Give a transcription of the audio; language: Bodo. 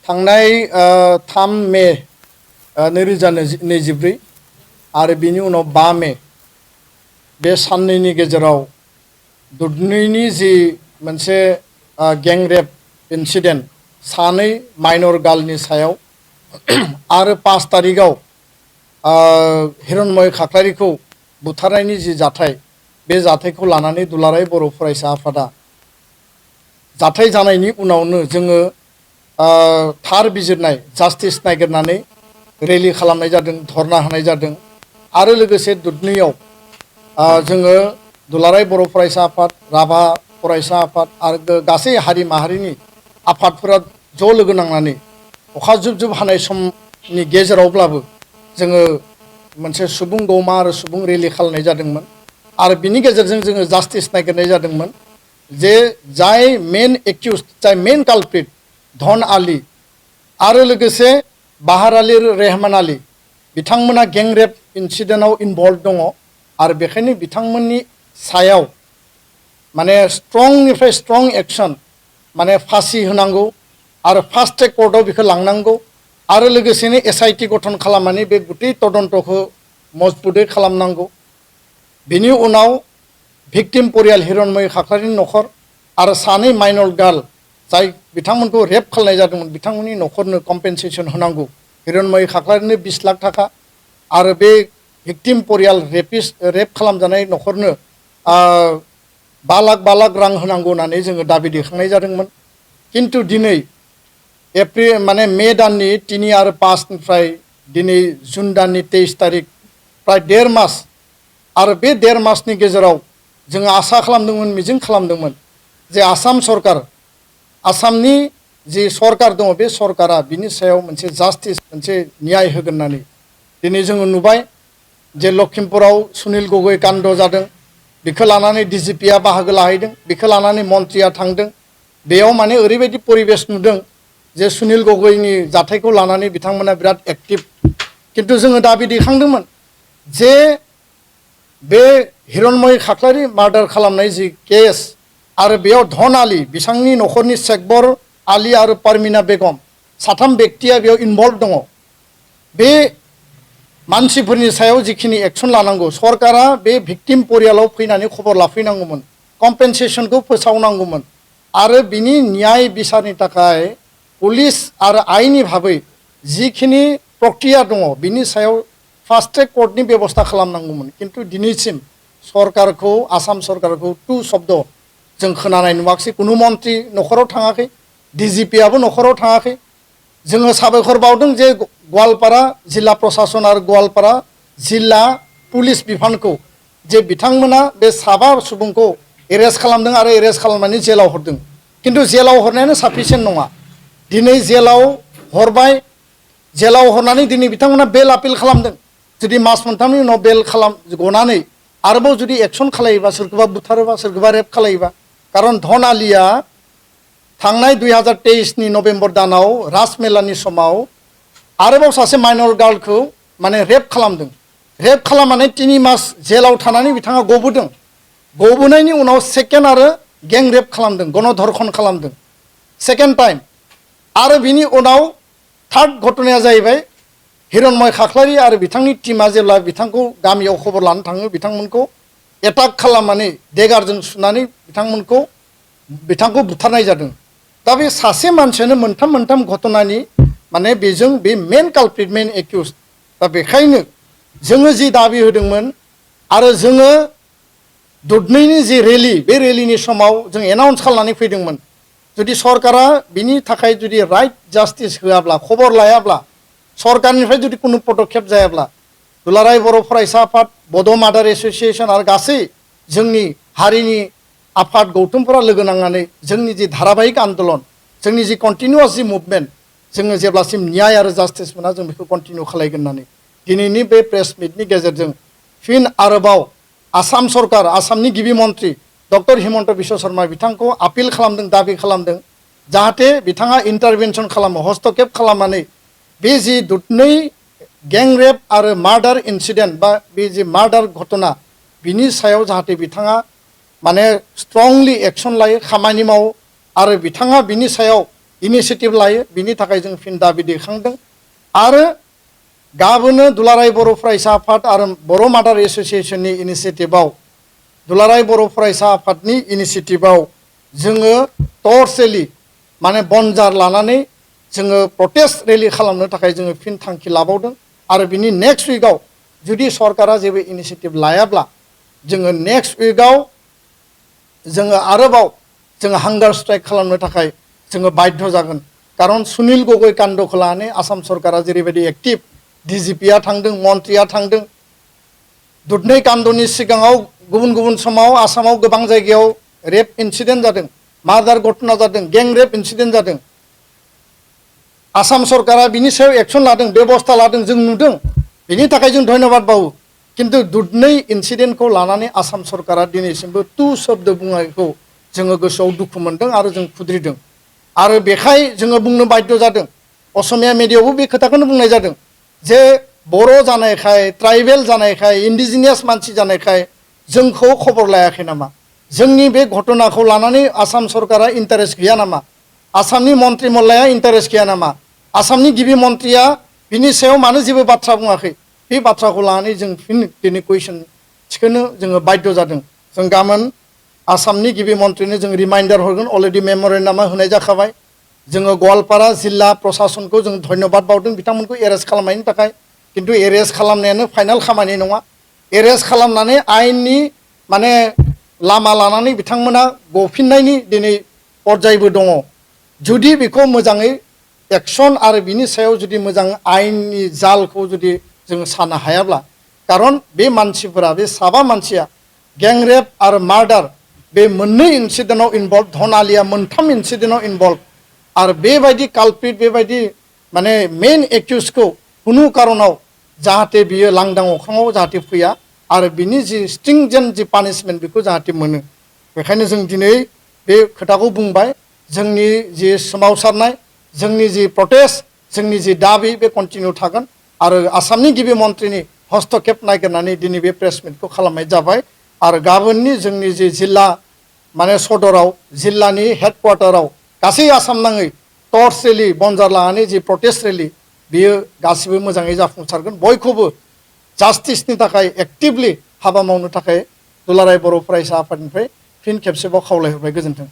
थांनाय 3 मे 2024 आरो बिनि उनाव 5 मे बे साननैनि गेजेराव दुधनैनि जि मोनसे गैंग रेप इन्सिडेन्ट सानै माइनर गार्लनि सायाव आरो 5 तारिखाव हिरण्मय खाख्लारिखौ बुथारनायनि जि जाथाय बे जाथायखौ लानानै दुलाराय बर' फरायसा आफादा जाथाय जानायनि उनावनो जोङो थार बिजिरनाय जास्टिस नागिरनानै रेलि खालामनाय जादों धरना होनाय जादों आरो लोगोसे दुधनैयाव जोङो दुलाराय बर' फरायसा आफाद राभा फरायसा आफाद आरो गासै हारि माहारिनि आफादफोरा ज' लोगो नांनानै अखा जुब जुब हानाय समनि गेजेरावब्लाबो जोङो मोनसे सुबुं गौमा आरो सुबुं रेलि खालामनाय जादोंमोन आरो बिनि गेजेरजों जोङो जास्टिस नागिरनाय जादोंमोन जे जाय मेन एक्यूज जाय मेन कालप्रिट धन आली आरो लोगोसे बाहार आली रहमान आली बिथांमोना गैंग रेप इन्सिडेन्टआव इनभल्व दङ आरो बेखायनो बिथांमोननि सायाव माने स्ट्रंनिफ्राय स्ट्रं एक्शन माने फासि होनांगौ आरो फास्ट ट्रेक कर्टआव बेखौ लांनांगौ आरो लोगोसेनो SIT गठन खालामनानै बे गुटै तदन्तखौ मजबुतै खालामनांगौ बिनि उनाव भिक्टिम परियाल हिरण्मय खाख्लारिनि नखर आरो सानै माइनर गार्ल जाय बिथांमोनखौ रेप खालामनाय जादोंमोन बिथांमोननि नखरनो कम्पेनसेसन होनांगौ हिरण्मय खाख्लारिनो 20 लाख थाखा आरो बे भिक्टिम परियाल रेप खालामजानाय नखरनो 5 लाख रां होनांगौ होननानै जोङो दाबि दैखांनाय जादोंमोन किन्तु दिनै एप्रिल माने मे दाननि 3 आरो 5 निफ्राय दिनै जुन दाननि 23 तारिख प्राय 1.5 मास आरो बे 1.5 मासनि गेजेराव जोङो आसा खालामदोंमोन मिजिं खालामदोंमोन जे आसाम सरकार आसामनि जि सरकार दङ बे सरकारा बिनि सायाव मोनसे जास्टिस मोनसे न्याय होगोन होननानै दिनै जोङो नुबाय जे लखिमपुराव सुनील गगৈ काण्ड जादों बेखौ लानानै DGPआ बाहागो लाहैदों बेखौ लानानै मन्थ्रिया थांदों बेयाव माने ओरैबायदि परिबेस नुदों जे सुनील गगैनि जाथायखौ लानानै बिथांमोना बिराद एक्टिभ किन्तु जोङो दाबि दैखांदोंमोन जे बे हिरण्मय खाख्लारि मार्डार खालामनाय जि केस आरो बेयाव धन आली बिथांनि नखरनि शेखबर आली आरो परमिना बेगम साथाम बेक्तिया बेयाव इनभल्व दङ बे मानसिफोरनि सायाव जिखिनि एक्शन लानांगौ सरकारा बे भिक्टिम परियालाव फैनानै खबर लाफैनांगौमोन कम्पेनसेसनखौ फोसावनांगौमोन आरो बिनि न्याय बिसारनि थाखाय पुलिस आरो आइननि भाबै जिखिनि प्रक्रिया दङ बिनि सायाव फास्ट ट्रेक कर्टनि बेबस्था खालामनांगौमोन किन्तु दिनैसिम सरकारखौ आसाम सरकारखौ टु शब्द जों खोनानाय नुवाखै कुनु मन्थ्रि नखराव थाङाखै DGPआबो नखराव थाङाखै जोङो साबायखर बावदों जे गवालपारा जिल्ला प्रशासन आरो गवालपारा जिल्ला पुलिस बिफानखौ जे बिथांमोना बे साबा सुबुंखौ एरेस्ट खालामदों आरो एरेस्ट खालामनानै जेलाव हरदों किन्तु जेलाव हरनायानो साफिसियेन्ट नङा दिनै जेलाव हरबाय जेलाव हरनानै दिनै बिथांमोना बेल आपिल खालामदों जुदि मास मोनथामनि उनाव बेल गनानै आरोबाव जुदि एक्शन खालायोबा सोरखौबा बुथारोबा सोरखौबा रेप खालायोबा कारण धन आलिया थांनाय 2023 नि नभेम्बर दानाव राजमेलानि समाव आरोबाव सासे माइनर गार्लखौ माने रेप खालामदों रेप खालामनानै 3 मास जेलाव थानानै बिथाङा गबोदों गबोनायनि उनाव सेकेन्ड आरो गैंग रेप खालामदों गणधर्षण खालामदों सेकेन्ड टाइम आरो बिनि उनाव थार्ड घटनाया जाहैबाय हिरण्मय खाख्लारि आरो बिथांनि टीमा जेब्ला बिथांखौ गामियाव खबर लानो थाङो बिथांमोनखौ एटाक खालामनानै देगारजों सुनानै बिथांखौ बुथारनाय जादों दा बे सासे मानसियानो मोनथाम घटनानि माने बेजों बे मेन कालप्रिट मेन एक्यूज दा बेखायनो जोङो जि दाबि होदोंमोन आरो जोङो दुधनैनि जि रेलि बे रेलिनि समाव जों एनाउन्स खालामनानै फैदोंमोन जुदि सरकारा बिनि थाखाय जुदि राइट जास्टिस होआब्ला खबर लायाब्ला सरकारनिफ्राय जुदि कुनु पदक्षेप जायाब्ला दुलाराय बर' फरायसा आफाद बड' मादार एस'सिएशन आरो गासै जोंनि हारिनि आफाद गौथुमफोरा लोगो नांनानै जोंनि जि धाराबाहिक आन्दलन जोंनि जि कन्टिनिउआस जि मुभमेन्ट जोङो जेब्लासिम न्याय आरो जास्टिस मोना जों बेखौ कन्टिनिउ खालायगोन होननानै दिनैनि बे प्रेस मिटनि गेजेरजों फिन आरोबाव आसाम सरकार आसामनि गिबि मन्थ्रि डक्टर हिमन्त बिश्व शर्मा बिथांखौ आपिल खालामदों दाबि खालामदों जाहाथे बिथाङा इन्टारभेनसन खालामो हस्तक्षेप खालामनानै बे जि दुधनै गैंग रेप आरो मार्डार इन्सिडेन्ट बा बे जि मार्डार घटना बिनि सायाव जाहाथे बिथाङा माने स्ट्रंलि एक्शन लायो खामानि मावो आरो बिथाङा बिनि सायाव इनिसियेटिभ लायो बिनि थाखाय जों फिन दाबि दैखांदों आरो गाबोनो दुलाराय बर' फरायसा आफाद आरो बर' मादार एस'सियेसननि इनिसियेटिभआव दुलाराय बर' फरायसा आफादनि इनिसियेटिभआव जोङो टर्च रेलि माने बनजार लानानै जोङो प्रटेस्ट रेलि खालामनो थाखाय जोङो फिन थांखि लाबावदों आरो बिनि नेक्स्ट उइकआव जुदि सरकारा जेबो इनिसियेटिभ लायाब्ला जोङो नेक्स्ट उइकआव जोङो आरोबाव जोङो हांगार स्ट्राइक खालामनो थाखाय जोङो बाध्य जागोन खारन सुनिल गगৈ कान्दखौ लानानै आसाम सरकारा जेरैबायदि एक्टिभ डिजिपिआ थांदों मन्त्रिया थांदों दुधनै कान्दनि सिगाङाव गुबुन गुबुन समाव आसामाव गोबां जायगायाव रेप इन्सिडेन्ट जादों मार्डार घटना जादों गें रेप इन्सिडेन्ट जादों आसाम सरकारा बिनि सायाव एक्सन लादों बेबस्था लादों जों नुदों बिनि थाखाय जों धन्यबाद बावो किन्तु दुधनै इन्सिडेन्टखौ लानानै आसाम सरकारा दिनैसिमबो तु शब्द बुंनायखौ जोङो गोसोआव दुखु मोनदों आरो जों खुद्रिदों आरो बेखाय जोङो बुंनो बाध्य जादों असमिया मिडियायावबो बे खोथाखौनो बुंनाय जादों जे बर' जानायखाय ट्राइबेल जानायखाय इन्डिजिनियास मानसि जानायखाय जोंखौ खबर लायाखै नामा जोंनि बे घटनाखौ लानानै आसाम सरकारा इन्टारेस्ट गैया नामा आसामनि मन्त्रि मल्लाया इन्टारेस्ट गैया नामा आसामनि गिबि मन्त्रिया बिनि सायाव मानो जेबो बाथ्रा बुङाखै बे बाथ्राखौ लानानै जों फिन दिनै कुइसन थिखोनो जोङो बाध्य जादों जों गाबोन आसामनि गिबि मन्त्रिनो जों रिमाइन्डार हरगोन अलरेडि मेम'रेन्डामा होनाय जाखाबाय जोङो गवालपारा जिल्ला प्रशासनखौ जों धन्यबाद बावदों बिथांमोनखौ एरेस्ट खालामनायनि थाखाय किन्तु एरेस्ट खालामनायानो फाइनाल खामानि नङा एरेस्ट खालामनानै आयेननि माने लामा लानानै बिथांमोना गफिननायनि दिनै पर्यायबो दङ जुदि बेखौ मोजाङै एक्सन आरो बिनि सायाव जुदि मोजां आयेननि जालखौ जुदि जों साननो हायाब्ला खारन बे मानसिफोरा बे साबा मानसिया गेंरेप आरो मार्डार बे मोननै इन्सिडेन्टआव इनभल्भ धनालिया मोनथाम इन्सिडेन्टआव इनभल्भ आरो बेबायदि कालप्रिट बेबायदि माने मेन एक्युजखौ कुनु कारनाव जाहाथे बियो लांदां अख्राङाव जाहाथे फैया आरो बिनि जि स्ट्रिंजेन्ट जि पानिशमेन्ट बेखौ जाहाथे मोनो बेखायनो जों दिनै बे खोथाखौ बुंबाय जोंनि जि सोमावसारनाय जोंनि जि प्रटेस्ट जोंनि जि दाबि बे कन्टिनिउ थागोन आरो आसामनि गिबि मन्त्रिनि हस्तक्षेप नागिरनानै दिनै बे प्रेस मिटखौ खालामनाय जाबाय आरो गाबोननि जोंनि जि जिल्ला माने सदराव जिल्लानि हेडक्वार्टाराव गासै आसाम नाङै टर्च रेलि बनजार लानानै जि प्रटेस्ट रेलि बियो गासिबो मोजाङै जाफुंसारगोन बयखौबो जास्टिसनि थाखाय एक्टिभलि हाबा मावनो थाखाय दुलाराय बर' फरायसा आफादनिफ्राय फिन खेबसेबाव खावलायहरबाय गोजोन्थों।